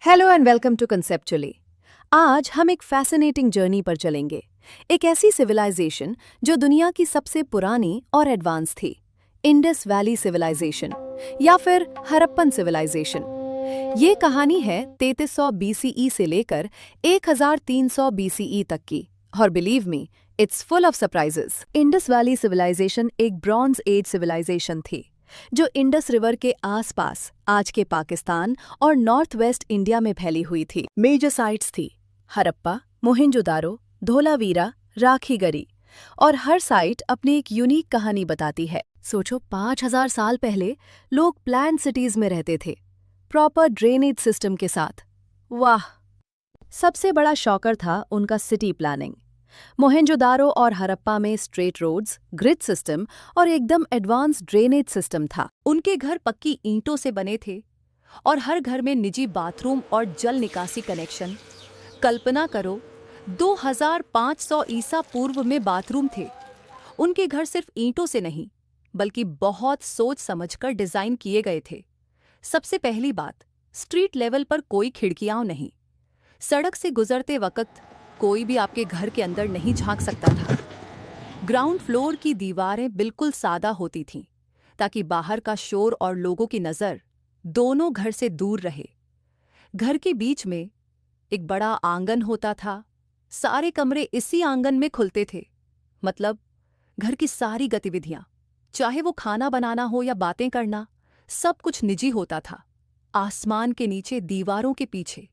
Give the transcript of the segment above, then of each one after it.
Hello and welcome to Conceptually. आज हम एक फैसिनेटिंग जर्नी पर चलेंगे। एक ऐसी सिविलाइजेशन जो दुनिया की सबसे पुरानी और एडवांस थी, इंडस वैली सिविलाइजेशन या फिर हड़प्पन सिविलाइजेशन। ये कहानी है 3300 बीसीई से लेकर 1300 बीसीई तक की, और believe me, it's full of surprises. Indus valley civilisation एक ब्रॉन्ज एज सिविलाइजेशन थी जो इंडस रिवर के आसपास आज के पाकिस्तान और नॉर्थ वेस्ट इंडिया में फैली हुई थी। मेजर साइट्स थी हड़प्पा, मोहनजोदारो, धोलावीरा, राखीगढ़ी, और हर साइट अपनी एक यूनिक कहानी बताती है। सोचो, 5000 साल पहले लोग प्लान सिटीज में रहते थे, प्रॉपर ड्रेनेज सिस्टम के साथ। वाह! सबसे बड़ा शॉकर था उनका सिटी प्लानिंग। मोहनजोदारो और हड़प्पा में स्ट्रेट रोड्स, ग्रिड सिस्टम और एकदम एडवांस ड्रेनेज सिस्टम था। उनके घर पक्की ईंटों से बने थे और हर घर में निजी बाथरूम और जल निकासी कनेक्शन। कल्पना करो, 2500 ईसा पूर्व में बाथरूम थे। उनके घर सिर्फ ईंटों से नहीं, बल्कि बहुत सोच समझकर डिजाइन किए गए थे। सबसे पहली बात, स्ट्रीट लेवल पर कोई खिड़कियां नहीं। सड़क से गुजरते वक्त कोई भी आपके घर के अंदर नहीं झांक सकता था। ग्राउंड फ्लोर की दीवारें बिल्कुल सादा होती थीं, ताकि बाहर का शोर और लोगों की नज़र दोनों घर से दूर रहे। घर के बीच में एक बड़ा आंगन होता था। सारे कमरे इसी आंगन में खुलते थे। मतलब घर की सारी गतिविधियां, चाहे वो खाना बनाना हो या बातें करना, सब कुछ निजी होता था। आसमान के नीचे, दीवारों के पीछे।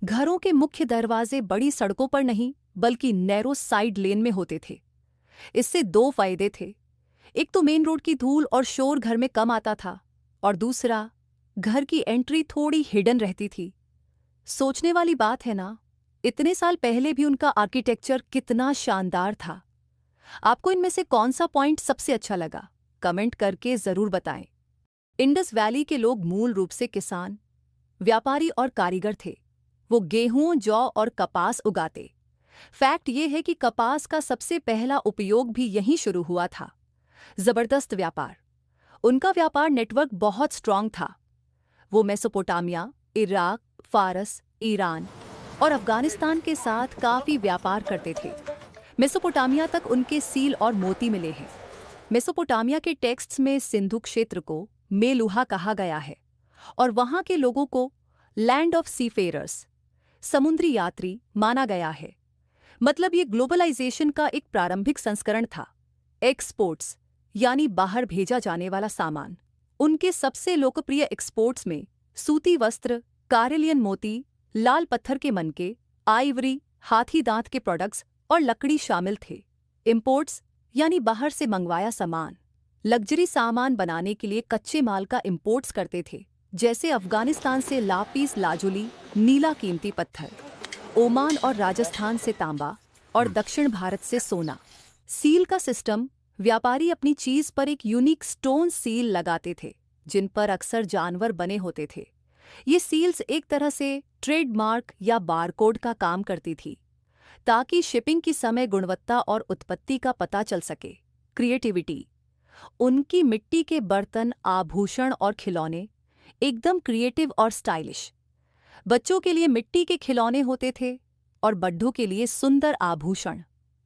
घरों के मुख्य दरवाजे बड़ी सड़कों पर नहीं, बल्कि नैरो साइड लेन में होते थे। इससे दो फायदे थे। एक तो मेन रोड की धूल और शोर घर में कम आता था, और दूसरा, घर की एंट्री थोड़ी हिडन रहती थी। सोचने वाली बात है ना, इतने साल पहले भी उनका आर्किटेक्चर कितना शानदार था। आपको इनमें से कौन सा पॉइंट सबसे अच्छा लगा? कमेंट करके जरूर बताएं। इंडस वैली के लोग मूल रूप से किसान, व्यापारी और कारीगर थे। वो गेहूं, जौ और कपास उगाते। फैक्ट ये है कि कपास का सबसे पहला उपयोग भी यहीं शुरू हुआ था। जबरदस्त व्यापार। उनका व्यापार नेटवर्क बहुत स्ट्रांग था। वो मेसोपोटामिया, इराक, फारस, ईरान और अफगानिस्तान के साथ काफी व्यापार करते थे। मेसोपोटामिया तक उनके सील और मोती मिले हैं। मेसोपोटामिया के टेक्स्ट्स में सिंधु क्षेत्र को मेलुहा कहा गया है, और वहां के लोगों को लैंड ऑफ सीफेयरर्स, समुद्री यात्री, माना गया है। मतलब ये ग्लोबलाइजेशन का एक प्रारंभिक संस्करण था। एक्सपोर्ट्स यानी बाहर भेजा जाने वाला सामान। उनके सबसे लोकप्रिय एक्सपोर्ट्स में सूती वस्त्र, कारेलियन मोती, लाल पत्थर के मनके, आइवरी, हाथी दांत के प्रोडक्ट्स और लकड़ी शामिल थे। इंपोर्ट्स यानी बाहर से मंगवाया सामान। लग्जरी सामान बनाने के लिए कच्चे माल का इंपोर्ट्स करते थे, जैसे अफगानिस्तान से लापीस लाजुली, नीला कीमती पत्थर, ओमान और राजस्थान से तांबा, और दक्षिण भारत से सोना। सील का सिस्टम, व्यापारी अपनी चीज पर एक यूनिक स्टोन सील लगाते थे, जिन पर अक्सर जानवर बने होते थे। ये सील्स एक तरह से ट्रेडमार्क या बारकोड का काम करती थी, ताकि शिपिंग की समय गुणवत्ता और उत्पत्ति का पता चल सके। क्रिएटिविटी। उनकी मिट्टी के बर्तन, आभूषण और खिलौने एकदम क्रिएटिव और स्टाइलिश। बच्चों के लिए मिट्टी के खिलौने होते थे और बड्ढों के लिए सुंदर आभूषण,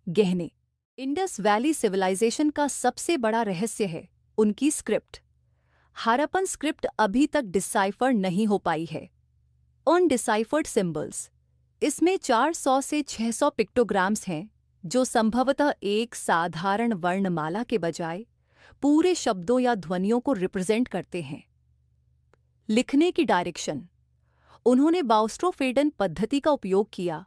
गहने। इंडस वैली सिविलाइजेशन का सबसे बड़ा रहस्य है उनकी स्क्रिप्ट। हड़प्पन स्क्रिप्ट अभी तक डिसाइफर नहीं हो पाई है। अनडिसाइफर्ड सिंबल्स। इसमें 400 से 600 पिक्टोग्राम्स हैं, जो संभवतः एक साधारण वर्णमाला के बजाय पूरे शब्दों या ध्वनियों को रिप्रेजेंट करते हैं। लिखने की डायरेक्शन। उन्होंने बाउस्ट्रोफेडन पद्धति का उपयोग किया,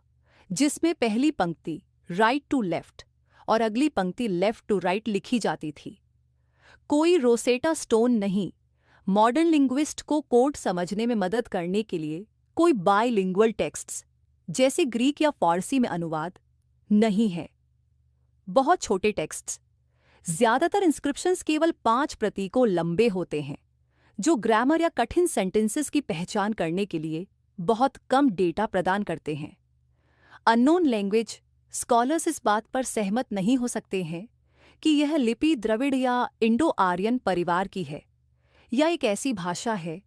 जिसमें पहली पंक्ति राइट टू लेफ्ट और अगली पंक्ति लेफ्ट टू राइट लिखी जाती थी। कोई रोसेटा स्टोन नहीं। मॉडर्न लिंग्विस्ट को कोड समझने में मदद करने के लिए कोई बाइलिंगुअल टेक्स्ट्स, जैसे ग्रीक या फारसी में अनुवाद, नहीं है। बहुत छोटे टेक्स्ट्स। ज्यादातर इंस्क्रिप्शंस केवल 5 प्रतीकों लंबे होते हैं, जो ग्रामर या कठिन सेंटेंसेस की पहचान करने के लिए बहुत कम डेटा प्रदान करते हैं। Unknown language. स्कॉलर्स इस बात पर सहमत नहीं हो सकते हैं कि यह लिपि द्रविड़ या इंडो आर्यन परिवार की है, या एक ऐसी भाषा है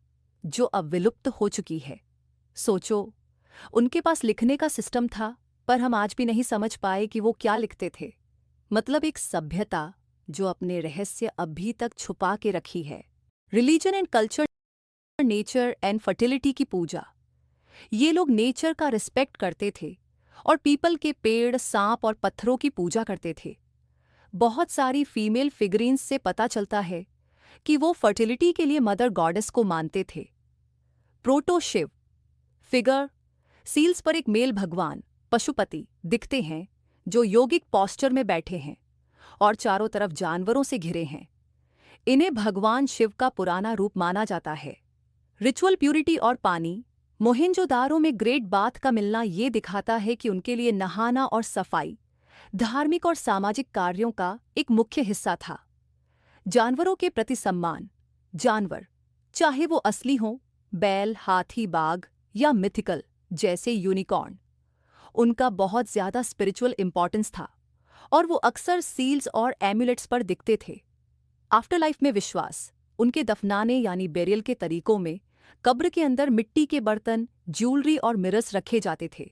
जो अब विलुप्त हो चुकी है। सोचो, उनके पास लिखने का सिस्टम था, पर हम आज भी नहीं समझ पाए कि वो क्या लिखते थे। मतलब एक सभ्यता जो अपने रहस्य अभी तक छुपा के रखी है। Religion and culture, nature and fertility की पूजा। ये लोग नेचर का रिस्पेक्ट करते थे और पीपल के पेड़, सांप और पत्थरों की पूजा करते थे। बहुत सारी फीमेल फिगरीन्स से पता चलता है कि वो फर्टिलिटी के लिए मदर गॉडेस को मानते थे। प्रोटो शिव फिगर, सील्स पर एक मेल भगवान पशुपति दिखते हैं जो योगिक पोस्चर में बैठे हैं और चारों तरफ जानवरों से घिरे हैं। इन्हें भगवान शिव का पुराना रूप माना जाता है। रिचुअल प्यूरिटी और पानी, मोहेंजोदारो में ग्रेट बाथ का मिलना ये दिखाता है कि उनके लिए नहाना और सफाई धार्मिक और सामाजिक कार्यों का एक मुख्य हिस्सा था। जानवरों के प्रति सम्मान, जानवर चाहे वो असली हों, बैल, हाथी, बाघ या मिथिकल जैसे यूनिकॉर्न, उनका बहुत ज्यादा स्पिरिचुअल इंपॉर्टेंस था और वो अक्सर सील्स और एम्यूलेट्स पर दिखते थे। आफ्टर लाइफ में विश्वास, उनके दफनाने यानी बेरियल के तरीकों में कब्र के अंदर मिट्टी के बर्तन, ज्वेलरी और मिरर्स रखे जाते थे।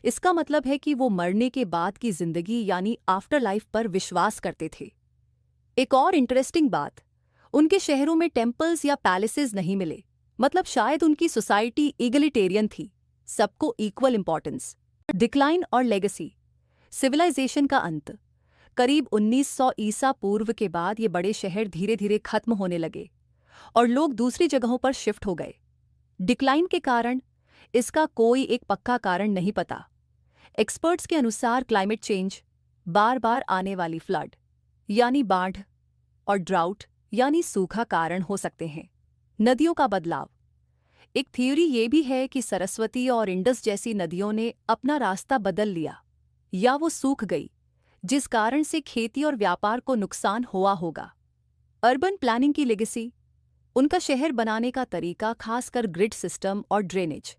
इसका मतलब है कि वो मरने के बाद की जिंदगी यानी आफ्टर लाइफ पर विश्वास करते थे। एक और इंटरेस्टिंग बात, उनके शहरों में टेम्पल्स या पैलेसेस नहीं मिले। मतलब शायद उनकी सोसाइटी इगलिटेरियन थी, सबको इक्वल इंपॉर्टेंस। डिक्लाइन और लेगेसी, सिविलाइजेशन का अंत। करीब 1900 ईसा पूर्व के बाद ये बड़े शहर धीरे धीरे खत्म होने लगे और लोग दूसरी जगहों पर शिफ्ट हो गए। डिक्लाइन के कारण, इसका कोई एक पक्का कारण नहीं पता। एक्सपर्ट्स के अनुसार क्लाइमेट चेंज, बार बार आने वाली फ्लड यानी बाढ़ और ड्राउट यानी सूखा कारण हो सकते हैं। नदियों का बदलाव, एक थ्योरी ये भी है कि सरस्वती और इंडस जैसी नदियों ने अपना रास्ता बदल लिया या वो सूख गई, जिस कारण से खेती और व्यापार को नुकसान हुआ होगा। अर्बन प्लानिंग की लेगेसी, उनका शहर बनाने का तरीका, खासकर ग्रिड सिस्टम और ड्रेनेज,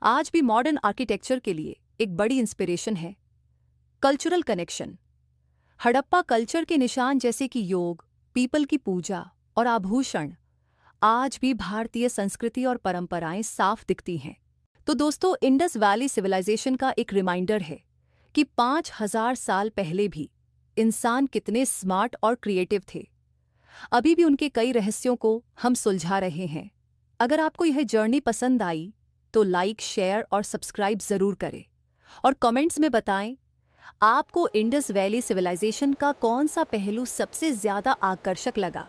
आज भी मॉडर्न आर्किटेक्चर के लिए एक बड़ी इंस्पिरेशन है। कल्चरल कनेक्शन, हड़प्पा कल्चर के निशान जैसे कि योग, पीपल की पूजा और आभूषण आज भी भारतीय संस्कृति और परंपराएं साफ दिखती हैं। तो दोस्तों, इंडस वैली सिविलाइजेशन का एक रिमाइंडर है कि 5000 साल पहले भी इंसान कितने स्मार्ट और क्रिएटिव थे। अभी भी उनके कई रहस्यों को हम सुलझा रहे हैं। अगर आपको यह जर्नी पसंद आई तो लाइक, शेयर और सब्सक्राइब जरूर करें और कमेंट्स में बताएं आपको इंडस वैली सिविलाइजेशन का कौन सा पहलू सबसे ज्यादा आकर्षक लगा।